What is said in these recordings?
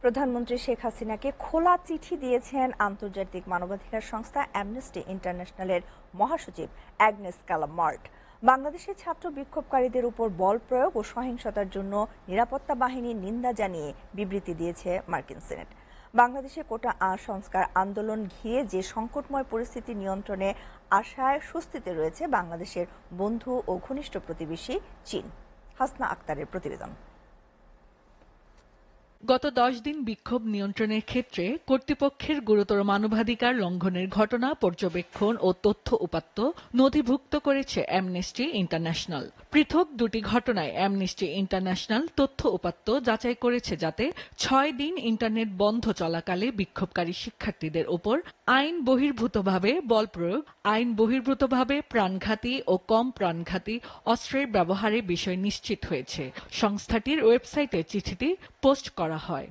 প্রধানমন্ত্রী শেখ হাসিনাকে খোলা চিঠি দিয়েছেন আন্তর্জাতিক মানবাধিকার সংস্থা অ্যামনেস্টি ইন্টারন্যাশনালের মহাসচিব অ্যাগনেস কালামার্ট। বাংলাদেশের ছাত্র বিক্ষোভকারীদের উপর বল প্রয়োগ ও সহিংসতার জন্য নিরাপত্তা বাহিনীর নিন্দা জানিয়ে বিবৃতি দিয়েছে মার্কিন সিনেট। বাংলাদেশে কোটা সংস্কার আন্দোলন ঘিরে যে সংকটময় পরিস্থিতি নিয়ন্ত্রণে আশায় স্বস্তিতে রয়েছে বাংলাদেশের বন্ধু ও ঘনিষ্ঠ প্রতিবেশী চীন। হাসনা আক্তারের প্রতিবেদন। গত 10 দিন বিক্ষোভ নিয়ন্ত্রণের ক্ষেত্রে কর্তৃপক্ষের গুরুতর মানবাধিকার লঙ্ঘনের ঘটনা পর্যবেক্ষণ ও তথ্য উপাত্ত নথিভুক্ত করেছে অ্যামনেস্টি ইন্টারন্যাশনাল। পৃথক দুটি ঘটনায় অ্যামনেস্টি ইন্টারন্যাশনাল তথ্য উপাত্ত যাচাই করেছে, যাতে 6 দিন ইন্টারনেট বন্ধ চলাকালে বিক্ষোভকারী শিক্ষার্থীদের ওপর আইন বহির্ভূতভাবে বল প্রয়োগ, আইন বহির্ভূতভাবে প্রাণঘাতী ও কম প্রাণঘাতী অস্ত্রের ব্যবহারের বিষয় নিশ্চিত হয়েছে। সংস্থাটির ওয়েবসাইটে চিঠিটি পোস্ট করা হয়।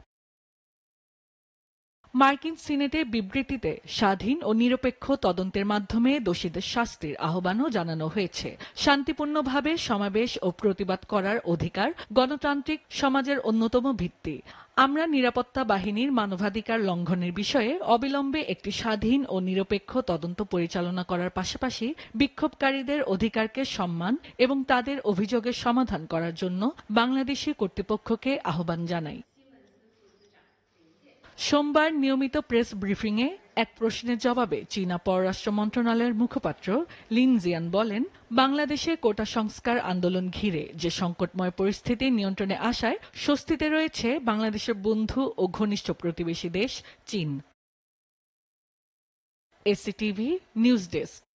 মার্কিন সিনেটের বিবৃতিতে স্বাধীন ও নিরপেক্ষ তদন্তের মাধ্যমে দোষীদের শাস্তির আহ্বানও জানানো হয়েছে। শান্তিপূর্ণভাবে সমাবেশ ও প্রতিবাদ করার অধিকার গণতান্ত্রিক সমাজের অন্যতম ভিত্তি। আমরা নিরাপত্তা বাহিনীর মানবাধিকার লঙ্ঘনের বিষয়ে অবিলম্বে একটি স্বাধীন ও নিরপেক্ষ তদন্ত পরিচালনা করার পাশাপাশি বিক্ষোভকারীদের অধিকারকে সম্মান এবং তাদের অভিযোগের সমাধান করার জন্য বাংলাদেশি কর্তৃপক্ষকে আহ্বান জানাই। সোমবার নিয়মিত প্রেস ব্রিফিংয়ে এক প্রশ্নের জবাবে চীনা পররাষ্ট্র মন্ত্রণালয়ের মুখপাত্র লিন জিয়ান বলেন, বাংলাদেশে কোটা সংস্কার আন্দোলন ঘিরে যে সংকটময় পরিস্থিতি নিয়ন্ত্রণে আসায় স্বস্তিতে রয়েছে বাংলাদেশের বন্ধু ও ঘনিষ্ঠ প্রতিবেশী দেশ চীন। এসিটিভি নিউজ ডেস্ক।